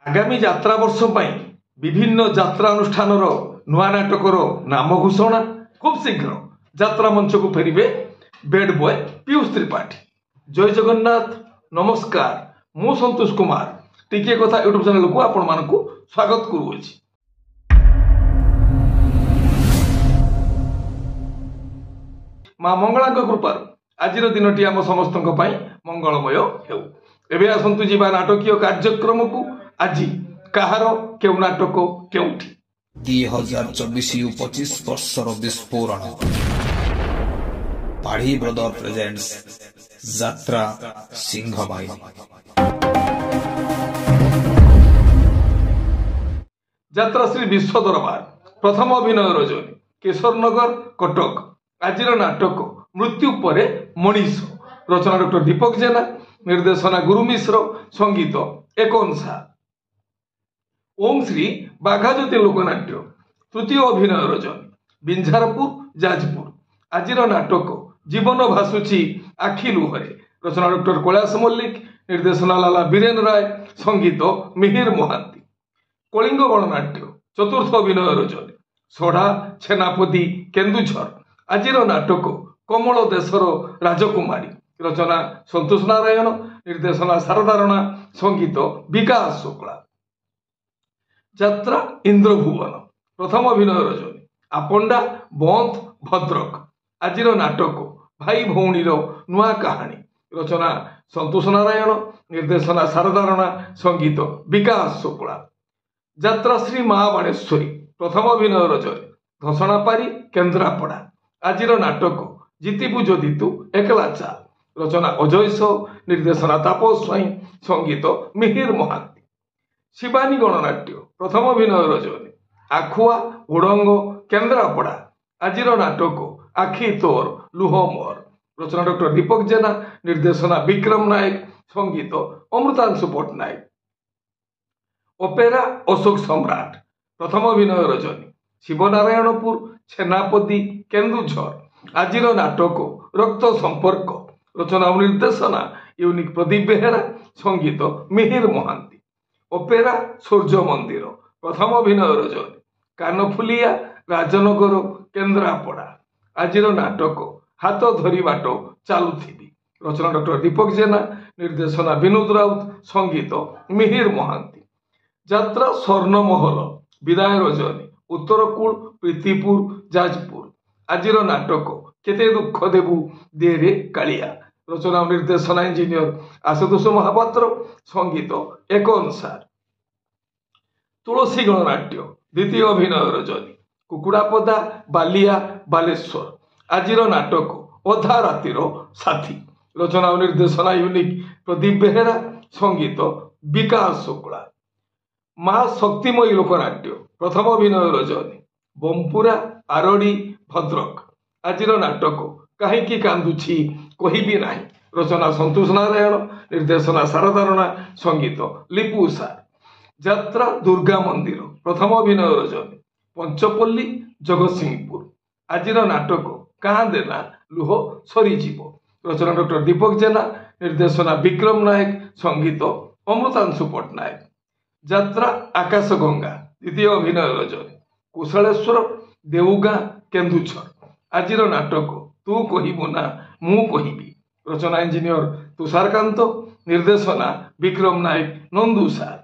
आगामी यात्रा वर्ष विभिन्न यात्रा अनुष्ठान नुआ नाटकर नाम घोषणा खूब शीघ्र यात्रा मंच को फेरिबे बेड बॉय पीयूष त्रिपाठी। जय जगन्नाथ, नमस्कार। मु संतोष कुमार टिके कथा यूट्यूब चैनल को आपण मानकु स्वागत करूछि। माँ मंगला कृपा आज दिनटी आम समस्त मंगलमय हेउ। एबे आसंतु जीवा नाटकीय कार्यक्रम को। आज कहार केउ नाटक केउठी 2024-25 वर्षर विस्फोरण पाढ़ी ब्रदर प्रेजेंट्स यात्रा सिंहबाई। यात्रा श्री विश्व दरबार प्रथम अभिनय रजनी केशरनगर कटक। आज नाटक मृत्यु परे मनीष। रचना डॉक्टर दीपक जेना, निर्देशना गुरु मिश्र, संगीत एकोनसा। ओम श्री बाघाज्योति लोकनाट्य तृतीय अभिनय रजनी बिंझारपुर जाजपुर। आज नाटक जीवन भासुची आखि लुहरे। रचना डॉक्टर कैलाश मल्लिक, निर्देशना लाला बीरेन राय, संगीत मिहिर महांती। कलिंग गणनाट्य चतुर्थ अभिनय रजनी सोढ़ा छेनापदी केन्दुझर। आज नाटक कमल देशर राजकुमारी। रचना संतोष नारायण, निर्देशना शारदा राणा, संगीत विकास शुक्ला। यात्रा इंद्रभुवन प्रथम अभिनय रजनी आपंडा बंद भद्रक। आज नाटक भाई भौणी नुआ कहानी। रचना संतोष नारायण, निर्देशना शारदा राणा, संगीत विकास शुक्ला। यात्रा श्री महाबाणेश्वरी प्रथम अभिनय रजनी धसणापारी केन्द्रापड़ा। आज नाटक जीतिबु जदि तू एकला चाल। रचना अजय सौ, निर्देशना तापस स्वाई, संगीत मिहिर महांती। शिवानी गणनाट्य प्रथम अभिनय रजनी आखुआ ओडंग केन्द्रापड़ा। आज नाटक आखि तोर लुह मोर। रचना डॉक्टर दीपक जेना, निर्देशना विक्रम नायक, संगीत अमृतांशु पट्टनायक। ओपेरा अशोक सम्राट प्रथम अभिनय रजनी शिवनारायणपुर छेनापदी केन्दुझर। आज नाटक रक्त संपर्क। रचना और निर्देशना यूनिक प्रदीप बेहेरा, संगीत मिहिर महांती। ओपेरा सूर्य मंदिर प्रथम अभिनय रजनी कानफुलिया राजनगर केन्द्रापड़ा। आज नाटक हाथ धरी बाट चलुथी। रचना डॉक्टर दीपक जेना, निर्देशना विनोद राउत, संगीत मिहिर महांती। यात्रा स्वर्णमहल विदाय रजनी उत्तरकूल प्रीतिपुर जाजपुर। आज नाटक केते दुख देबू देरे कालिया। रचना निर्देशना इंजीनियर आशुतोष महापात्र, संगीत एकोनसार। तुलसी गणनाट्य द्वितीय अभिनय रजनी कुकुड़ापदा बालिया बालेश्वर। आज नाटक अधा रातिर साथी। रचना और निर्देशना यूनिक प्रदीप बेहेरा, संगीत विकास शुक्ला। माँ शक्तिमयी लोकनाट्य प्रथम अभिनय रजनी बमपुरा आरड़ी भद्रक। आज नाटक कहीं कांदुछि कहिबी नाही। रचना संतोष नारायण, निर्देशना शारदा राणा, संगीत लिपु सार। यात्रा दुर्गा मंदिर प्रथम अभिनय रजनी पंचपल्ली जगतसिंहपुर। आज नाटक कहाँ देना लुह सरीजीव। रचना डॉक्टर दीपक जेना, निर्देशना विक्रम नायक, संगीत अमृतांशु पट्टनायक। यात्रा आकाश गंगा द्वितीय अभिनय रजनी कुशलेश्वर देउगां केन्दुझर। आज नाटक तू कहबू ना मु कहबी। रचना इंजीनियर तुषारकांत, निर्देशना विक्रम नायक नंदुसार।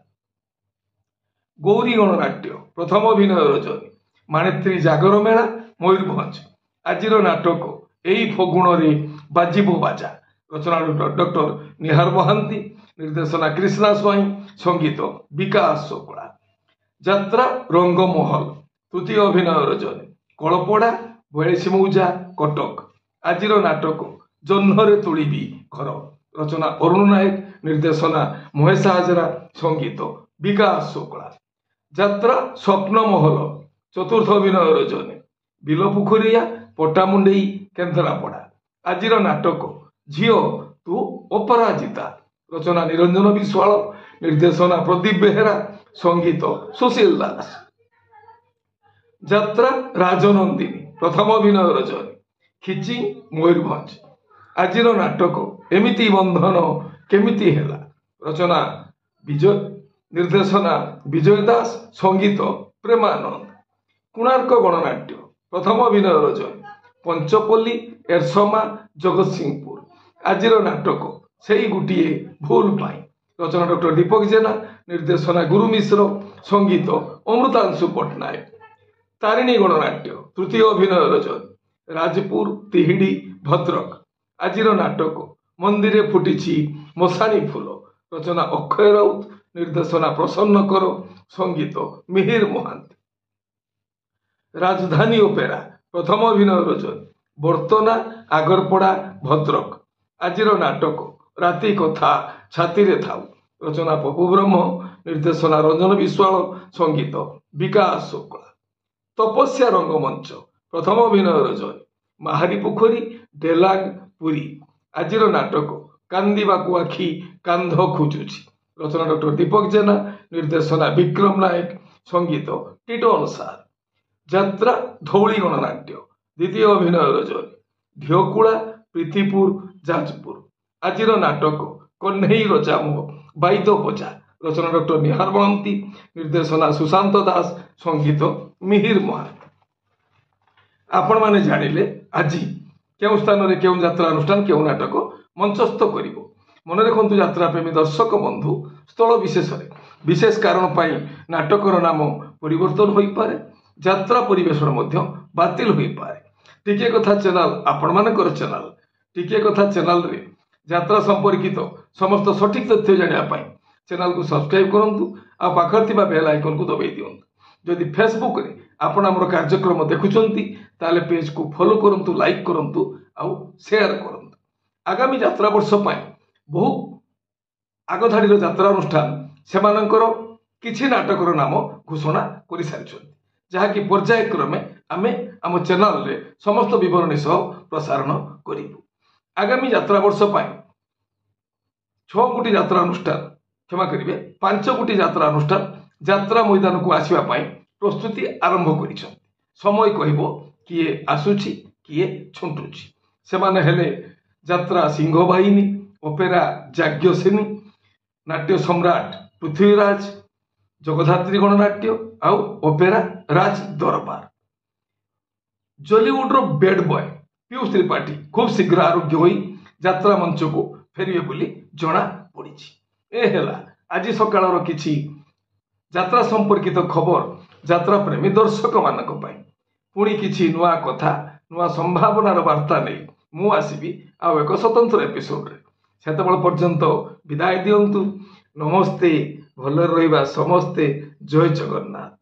गौरी गणनाट्य प्रथम अभिनय रजनी माणित्री जागर मेला मयूरभंज। आज नाटक एई फगुण रे बाजिबो बाजा। रचना डॉक्टर निहार महांती, निर्देशना कृष्णा स्वाई, संगीत विकास शुक्ला। यात्रा रंगमहल तृतीय अभिनय रजनी कलपड़ा बयालीस मौजा कटक। आज नाटक जह्नरे तुलिबी घर। रचना अरुण नायक, निर्देशना महेश हाजरा, संगीत विकास शुक्ला। यात्रा स्वप्नमहल चतुर्थ अभिनय रजनी बिलपुखुरिया पटामुंडई केन्द्रापड़ा। आज नाटक झियो तू अपराजिता। रचना निरंजन विश्वाल, निर्देशना प्रदीप बेहेरा, संगीत सुशील दास। यात्रा राजनंदिनी प्रथम अभिनय रजनी खिची मयूरभंज। आज नाटक एमिति बंधन केमिति हेला। रचना विजय, ନିର୍ଦ୍ଦେଶନା ବିଜୟ ଦାସ, ସଙ୍ଗୀତ ପ୍ରେମାନନ୍ଦ। କୋଣାର୍କ ଗଣନାଟ୍ୟ ପ୍ରଥମ ଅଭିନୟ ରଜନୀ, ପଞ୍ଚପଲ୍ଲୀ, ଏରସମା, ଜଗତସିଂହପୁର। ଆଜିର ନାଟକ ସେଇ ଗୋଟିଏ ଭୁଲ ପାଇଁ। ରଚନା ଡକ୍ଟର ଦୀପକ ଜେନା, ନିର୍ଦ୍ଦେଶନା ଗୁରୁ ମିଶ୍ର, ସଙ୍ଗୀତ ଅମୃତାଂଶୁ ପଟ୍ଟନାୟକ। ତାରିଣୀ ଗଣନାଟ୍ୟ ତୃତୀୟ ଅଭିନୟ ରଜନୀ, ରାଜପୁର, ତିହିଡି, ଭଦ୍ରକ। ଆଜିର ନାଟକ ମନ୍ଦିରେ ଫୁଟିଛି ମଶାଣି ଫୁଲ। ରଚନା ଅକ୍ଷୟ ରାଉତ, ନିର୍ଦ୍ଦେଶନା ପ୍ରସନ୍ନ କର, ସଙ୍ଗୀତ ମିହିର ମହାନ୍ତି। ରାଜଧାନୀ ଅପେରା ପ୍ରଥମ ଅଭିନୟ ରଜନୀ, ବର୍ତ୍ତନା, ଆଗରପଡ଼ା, ଭଦ୍ରକ। ଆଜିର ନାଟକ ରାତି କଥା ଛାତିରେ ଥାଉ। ରଚନା ପପୁ ବ୍ରହ୍ମ, ନିର୍ଦ୍ଦେଶନା ରଞ୍ଜନ ବିଶ୍ୱାଳ, ସଙ୍ଗୀତ ବିକାଶ ଶୁକ୍ଳା। ତପସ୍ୟା ରଙ୍ଗମଞ୍ଚ ପ୍ରଥମ ଅଭିନୟ ରଜନୀ, ମାହାରୀ ପୋଖରୀ, ଡେଲାଙ୍ଗ, ପୁରୀ। ଆଜିର ନାଟକ କାନ୍ଦିବାକୁ ଆଖି କାନ୍ଧ ଖୋଜୁଛି। ରଚନା ଡକ୍ଟର ଦୀପକ ଜେନା, ନିର୍ଦ୍ଦେଶନା ବିକ୍ରମ ନାୟକ, ସଙ୍ଗୀତ ଟିଟୋ ଅନୁସାର। ଯାତ୍ରା ଧଉଳି ଗଣନାଟ୍ୟ ଦ୍ୱିତୀୟ ଅଭିନୟ ରଜନୀ, ଢିଅକୁଳା, ପ୍ରୀତିପୁର, ଯାଜପୁର। ଆଜିର ନାଟକ କହ୍ନେଇ ରଜାମ, ବାଇଦ ବଜା। ରଚନା ଡକ୍ଟର ନିହାର ମହାନ୍ତି, ନିର୍ଦ୍ଦେଶନା ସୁଶାନ୍ତ ଦାସ, ସଙ୍ଗୀତ ମିହିର ମହାନ୍ତି। ଆପଣମାନେ ଜାଣିଲେ ଆଜି କେଉଁ ସ୍ଥାନରେ କେଉଁ ଯାତ୍ରା ଅନୁଷ୍ଠାନ କେଉଁ ନାଟକ ମଞ୍ଚସ୍ଥ କରିବ। ମନେ ରଖନ୍ତୁ ଯାତ୍ରା ପ୍ରେମୀ ଦର୍ଶକ ବନ୍ଧୁ, ସ୍ଥଳ ବିଶେଷରେ ବିଶେଷ କାରଣ ପାଇଁ ନାଟକର ନାମ ପରିବର୍ତ୍ତନ ହୋଇପାରେ, ଯାତ୍ରା ପରିବେଷଣ ମଧ୍ୟ ବାତିଲ ହୋଇପାରେ। ଟିକିଏ କଥା ଚ୍ୟାନେଲ ଆପଣମାନଙ୍କର ଚ୍ୟାନେଲ। ଟିକିଏ କଥା ଚ୍ୟାନେଲରେ ଯାତ୍ରା ସମ୍ପର୍କିତ ସମସ୍ତ ସଠିକ ତଥ୍ୟ ଜାଣିବା ପାଇଁ ଚ୍ୟାନେଲକୁ ସବସ୍କ୍ରାଇବ କରନ୍ତୁ ଆଉ ପାଖରେ ଥିବା ବେଲ୍ ଆଇକନକୁ ଦବାଇ ଦିଅନ୍ତୁ। ଯଦି ଫେସବୁକରେ ଆପଣ ଆମର କାର୍ଯ୍ୟକ୍ରମ ଦେଖୁଛନ୍ତି ତାହେଲେ ପେଜକୁ ଫଲୋ କରନ୍ତୁ, ଲାଇକ୍ କରନ୍ତୁ ଆଉ ସେୟାର କରନ୍ତୁ। ଆଗାମୀ ଯାତ୍ରା ବର୍ଷ ପାଇଁ ବହୁ ଆଗଧାଡ଼ିର ଯାତ୍ରା ଅନୁଷ୍ଠାନ ସେମାନଙ୍କର କିଛି ନାଟକର ନାମ ଘୋଷଣା କରିସାରିଛନ୍ତି, ଯାହାକି ପର୍ଯ୍ୟାୟକ୍ରମେ ଆମେ ଆମ ଚ୍ୟାନେଲରେ ସମସ୍ତ ବିବରଣୀ ସହ ପ୍ରସାରଣ କରିବୁ। ଆଗାମୀ ଯାତ୍ରା ବର୍ଷ ପାଇଁ 6 ଗୋଟି ଯାତ୍ରା ଅନୁଷ୍ଠାନ, କ୍ଷମା କରିବେ 5 ଗୋଟି ଯାତ୍ରା ଅନୁଷ୍ଠାନ ଯାତ୍ରା ମଇଦାନକୁ ଆସିବା ପାଇଁ ପ୍ରସ୍ତୁତି ଆରମ୍ଭ କରିଛନ୍ତି। ସମୟ କହିବ କିଏ ଆସୁଛି କିଏ ଛୁଣ୍ଟୁଛି। ସେମାନେ ହେଲେ ଯାତ୍ରା ସିଂହ ବାହିନୀ, ଅପେରା ଯାଜ୍ଞସେନୀ, ନାଟ୍ୟ ସମ୍ରାଟ ପୃଥ୍ୱୀରାଜ, ଜଗଧାତ୍ରୀ ଗଣନାଟ୍ୟ ଆଉ ଅପେରା ରାଜ ଦରବାର। ଜଲିଉଡର ବେଡ୍ ବୟ ପିୟୁଷ ତ୍ରିପାଠୀ ଖୁବ୍ ଶୀଘ୍ର ଆରୋଗ୍ୟ ହୋଇ ଯାତ୍ରା ମଞ୍ଚକୁ ଫେରିବେ ବୋଲି ଜଣା ପଡ଼ିଛି। ଏ ହେଲା ଆଜି ସକାଳର କିଛି ଯାତ୍ରା ସମ୍ପର୍କିତ ଖବର ଯାତ୍ରା ପ୍ରେମୀ ଦର୍ଶକ ମାନଙ୍କ ପାଇଁ। ପୁଣି କିଛି ନୂଆ କଥା, ନୂଆ ସମ୍ଭାବନାର ବାର୍ତ୍ତା ନେଇ ମୁଁ ଆସିବି ଆଉ ଏକ ସ୍ୱତନ୍ତ୍ର ଏପିସୋଡରେ। ସେତେବେଳେ ପର୍ଯ୍ୟନ୍ତ ବିଦାୟ ଦିଅନ୍ତୁ। ନମସ୍ତେ, ଭଲରେ ରହିବା ସମସ୍ତେ। ଜୟ ଜଗନ୍ନାଥ।